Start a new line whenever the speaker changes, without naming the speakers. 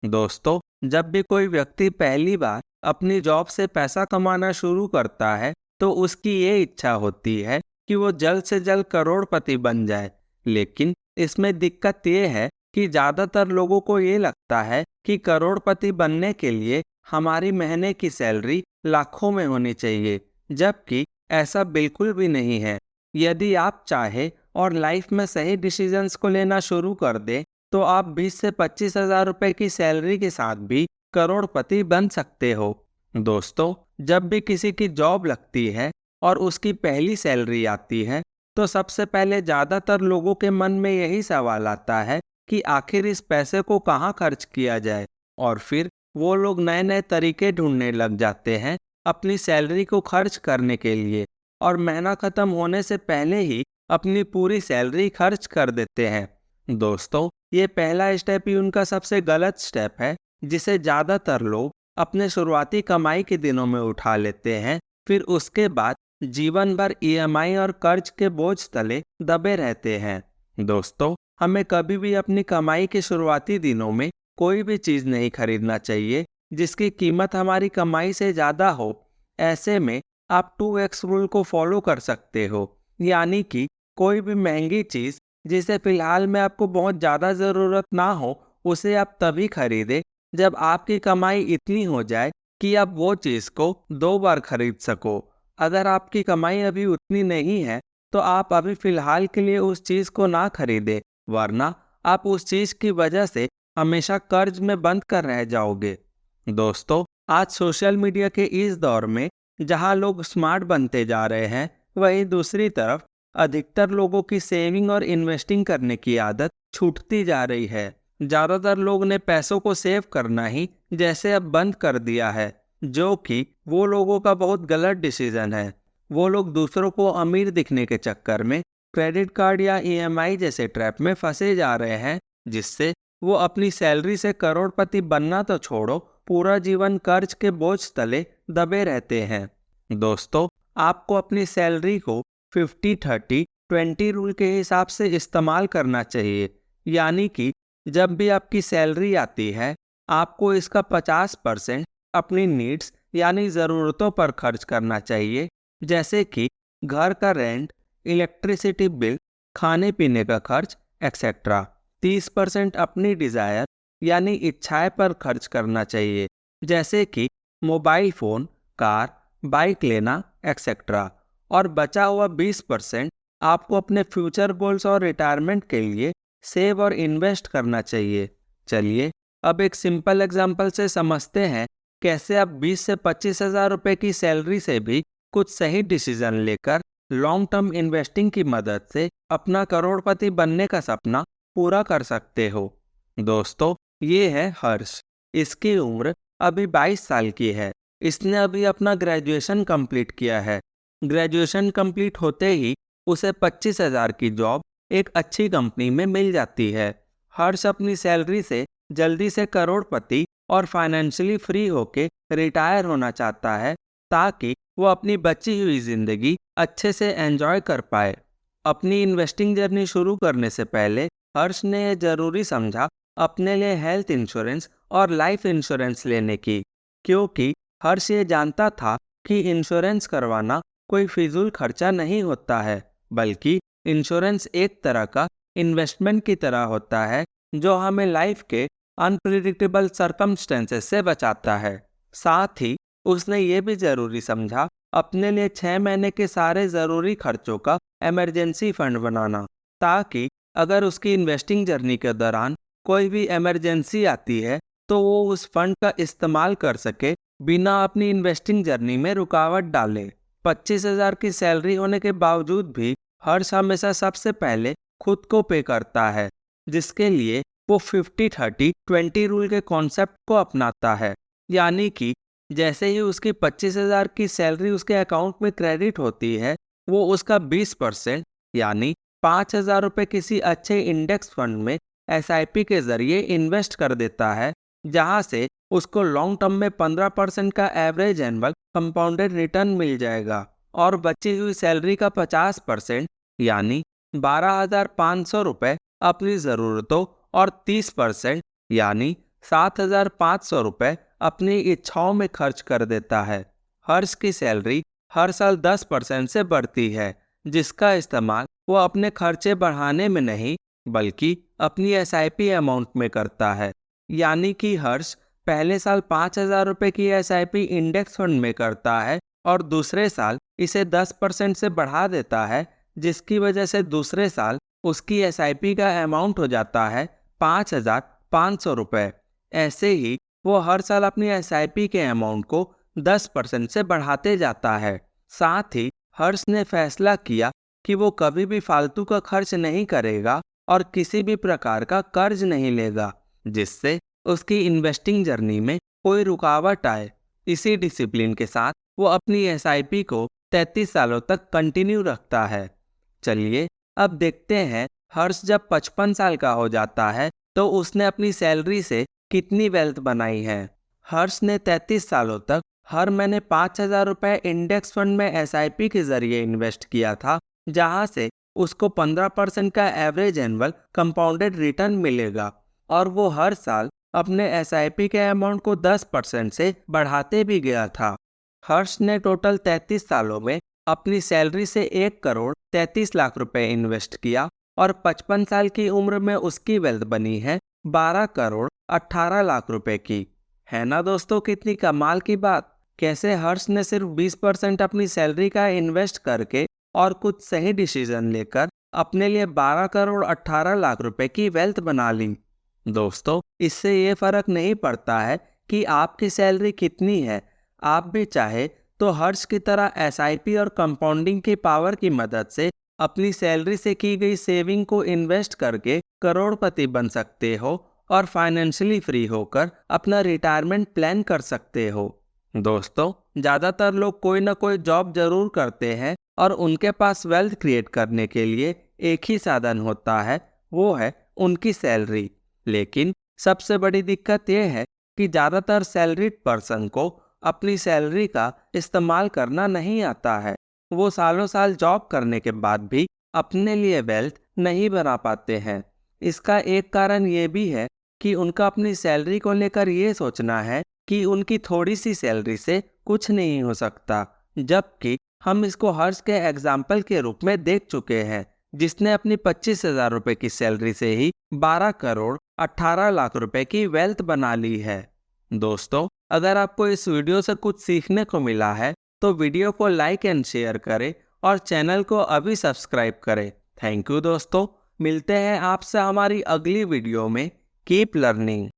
दोस्तों, जब भी कोई व्यक्ति पहली बार अपनी जॉब से पैसा कमाना शुरू करता है, तो उसकी ये इच्छा होती है कि वो जल्द से जल्द करोड़पति बन जाए। लेकिन इसमें दिक्कत ये है कि ज़्यादातर लोगों को ये लगता है कि करोड़पति बनने के लिए हमारी महीने की सैलरी लाखों में होनी चाहिए, जबकि ऐसा बिल्कुल भी नहीं है। यदि आप चाहे और लाइफ में सही डिसीजंस को लेना शुरू कर दें, तो आप 20 से 25 हज़ार रुपए की सैलरी के साथ भी करोड़पति बन सकते हो। दोस्तों, जब भी किसी की जॉब लगती है और उसकी पहली सैलरी आती है, तो सबसे पहले ज़्यादातर लोगों के मन में यही सवाल आता है कि आखिर इस पैसे को कहाँ खर्च किया जाए। और फिर वो लोग नए नए तरीके ढूंढने लग जाते हैं अपनी सैलरी को खर्च करने के लिए, और महीना खत्म होने से पहले ही अपनी पूरी सैलरी खर्च कर देते हैं। दोस्तों, ये पहला स्टेप ही उनका सबसे गलत स्टेप है, जिसे ज़्यादातर लोग अपने शुरुआती कमाई के दिनों में उठा लेते हैं। फिर उसके बाद जीवन भर ईएमआई और कर्ज के बोझ तले दबे रहते हैं। दोस्तों, हमें कभी भी अपनी कमाई के शुरुआती दिनों में कोई भी चीज़ नहीं खरीदना चाहिए जिसकी कीमत हमारी कमाई से ज़्यादा हो। ऐसे में आप 2x रूल को फॉलो कर सकते हो, यानी कि कोई भी महंगी चीज़ जिसे फिलहाल में आपको बहुत ज़्यादा ज़रूरत ना हो, उसे आप तभी खरीदें जब आपकी कमाई इतनी हो जाए कि आप वो चीज़ को 2 बार खरीद सको। अगर आपकी कमाई अभी उतनी नहीं है, तो आप अभी फ़िलहाल के लिए उस चीज़ को ना खरीदें, वरना आप उस चीज़ की वजह से हमेशा कर्ज में बंद कर रह जाओगे। दोस्तों, आज सोशल मीडिया के इस दौर में जहां लोग स्मार्ट बनते जा रहे हैं, वहीं दूसरी तरफ अधिकतर लोगों की सेविंग और इन्वेस्टिंग करने की आदत छूटती जा रही है। ज़्यादातर लोग ने पैसों को सेव करना ही जैसे अब बंद कर दिया है, जो कि वो लोगों का बहुत गलत डिसीजन है। वो लोग दूसरों को अमीर दिखने के चक्कर में क्रेडिट कार्ड या ईएमआई जैसे ट्रैप में फंसे जा रहे हैं, जिससे वो अपनी सैलरी से करोड़पति बनना तो छोड़ो, पूरा जीवन कर्ज के बोझ तले दबे रहते हैं। दोस्तों, आपको अपनी सैलरी को 50-30-20 रूल के हिसाब से इस्तेमाल करना चाहिए, यानी कि जब भी आपकी सैलरी आती है, आपको इसका 50% अपनी नीड्स यानी ज़रूरतों पर खर्च करना चाहिए, जैसे कि घर का रेंट, इलेक्ट्रिसिटी बिल, खाने पीने का खर्च एक्सेट्रा। 30% अपनी डिज़ायर यानी इच्छाएं पर खर्च करना चाहिए, जैसे कि मोबाइल फ़ोन, कार, बाइक लेना एक्सेट्रा। और बचा हुआ 20% आपको अपने फ्यूचर गोल्स और रिटायरमेंट के लिए सेव और इन्वेस्ट करना चाहिए। चलिए, अब एक सिंपल एग्जांपल से समझते हैं कैसे आप 20 से 25 हज़ार रुपये की सैलरी से भी कुछ सही डिसीजन लेकर लॉन्ग टर्म इन्वेस्टिंग की मदद से अपना करोड़पति बनने का सपना पूरा कर सकते हो। दोस्तों, ये है हर्ष। इसकी उम्र अभी 22 साल की है। इसने अभी अपना ग्रेजुएशन कंप्लीट किया है। ग्रेजुएशन कंप्लीट होते ही उसे 25 हज़ार की जॉब एक अच्छी कंपनी में मिल जाती है। हर्ष अपनी सैलरी से जल्दी से करोड़पति और फाइनेंशियली फ्री होके रिटायर होना चाहता है, ताकि वो अपनी बची हुई जिंदगी अच्छे से एंजॉय कर पाए। अपनी इन्वेस्टिंग जर्नी शुरू करने से पहले हर्ष ने यह जरूरी समझा अपने लिए हेल्थ इंश्योरेंस और लाइफ इंश्योरेंस लेने की, क्योंकि हर्ष ये जानता था कि इंश्योरेंस करवाना कोई फिजूल खर्चा नहीं होता है, बल्कि इंश्योरेंस एक तरह का इन्वेस्टमेंट की तरह होता है जो हमें लाइफ के अनप्रिडिक्टेबल सर्कमस्टेंसेस से बचाता है। साथ ही उसने ये भी जरूरी समझा अपने लिए 6 महीने के सारे ज़रूरी खर्चों का इमरजेंसी फंड बनाना, ताकि अगर उसकी इन्वेस्टिंग जर्नी के दौरान कोई भी इमरजेंसी आती है, तो वो उस फंड का इस्तेमाल कर सके बिना अपनी इन्वेस्टिंग जर्नी में रुकावट डाले। 25 हज़ार की सैलरी होने के बावजूद भी हर्ष हमेशा सबसे पहले खुद को पे करता है, जिसके लिए वो 50-30-20 रूल के कॉन्सेप्ट को अपनाता है। यानी कि जैसे ही उसकी 25 हज़ार की सैलरी उसके अकाउंट में क्रेडिट होती है, वो उसका 20% यानी 5 हज़ार रुपये किसी अच्छे इंडेक्स फंड में एसआईपी के जरिए इन्वेस्ट कर देता है, जहां से उसको लॉन्ग टर्म में 15% का एवरेज एनुअल कंपाउंडेड रिटर्न मिल जाएगा। और बची हुई सैलरी का 50% यानी 12,500 रुपये अपनी ज़रूरतों और 30% यानी 7,500 रुपये अपनी इच्छाओं में खर्च कर देता है। हर्ष की सैलरी हर साल 10% से बढ़ती है, जिसका इस्तेमाल वो अपने खर्चे बढ़ाने में नहीं बल्कि अपनी SIP अमाउंट में करता है। यानी कि हर्ष पहले साल 5,000 रुपये की SIP इंडेक्स फंड में करता है और दूसरे साल इसे 10% से बढ़ा देता है, जिसकी वजह से दूसरे साल उसकी SIP का अमाउंट हो जाता है 5,500 रुपये। ऐसे ही वो हर साल अपनी SIP के अमाउंट को 10% से बढ़ाते जाता है। साथ ही हर्ष ने फैसला किया कि वो कभी भी फालतू का खर्च नहीं करेगा और किसी भी प्रकार का कर्ज नहीं लेगा, जिससे उसकी इन्वेस्टिंग जर्नी में कोई रुकावट आए। इसी डिसिप्लिन के साथ वो अपनी SIP को 33 सालों तक कंटिन्यू रखता है। चलिए अब देखते हैं हर्ष जब 55 साल का हो जाता है तो उसने अपनी सैलरी से कितनी वेल्थ बनाई है। हर्ष ने 33 सालों तक हर महीने 5,000 रुपये इंडेक्स फंड में SIP के जरिए इन्वेस्ट किया था, जहां से उसको 15% का एवरेज एनुअल कंपाउंडेड रिटर्न मिलेगा और वो हर साल अपने SIP के अमाउंट को 10% से बढ़ाते भी गया था। हर्ष ने टोटल 33 सालों में अपनी सैलरी से 1,33,00,000 रुपए इन्वेस्ट किया और 55 साल की उम्र में उसकी वेल्थ बनी है 12,18,00,000 रुपए की। है ना दोस्तों, कितनी कमाल की बात। कैसे हर्ष ने सिर्फ 20% अपनी सैलरी का इन्वेस्ट करके और कुछ सही डिसीजन लेकर अपने लिए 12,18,00,000 रुपए की वेल्थ बना ली। दोस्तों, इससे ये फर्क नहीं पड़ता है कि आपकी सैलरी कितनी है, आप भी चाहे तो हर्ष की तरह SIP और कंपाउंडिंग की पावर की मदद से अपनी सैलरी से की गई सेविंग को इन्वेस्ट करके करोड़पति बन सकते हो और फाइनेंशियली फ्री होकर अपना रिटायरमेंट प्लान कर सकते हो। दोस्तों, ज़्यादातर लोग कोई ना कोई जॉब जरूर करते हैं और उनके पास वेल्थ क्रिएट करने के लिए एक ही साधन होता है, वो है उनकी सैलरी। लेकिन सबसे बड़ी दिक्कत यह है कि ज़्यादातर सैलरीड पर्सन को अपनी सैलरी का इस्तेमाल करना नहीं आता है। वो सालों साल जॉब करने के बाद भी अपने लिए वेल्थ नहीं बना पाते हैं। इसका एक कारण ये भी है कि उनका अपनी सैलरी को लेकर ये सोचना है कि उनकी थोड़ी सी सैलरी से कुछ नहीं हो सकता, जबकि हम इसको हर्ष के एग्जाम्पल के रूप में देख चुके हैं, जिसने अपनी 25,000 रुपए की सैलरी से ही 12,18,00,000 रुपए की वेल्थ बना ली है। दोस्तों, अगर आपको इस वीडियो से कुछ सीखने को मिला है तो वीडियो को लाइक एंड शेयर करें और चैनल को अभी सब्सक्राइब करें। थैंक यू दोस्तों, मिलते हैं आपसे हमारी अगली वीडियो में। Keep learning.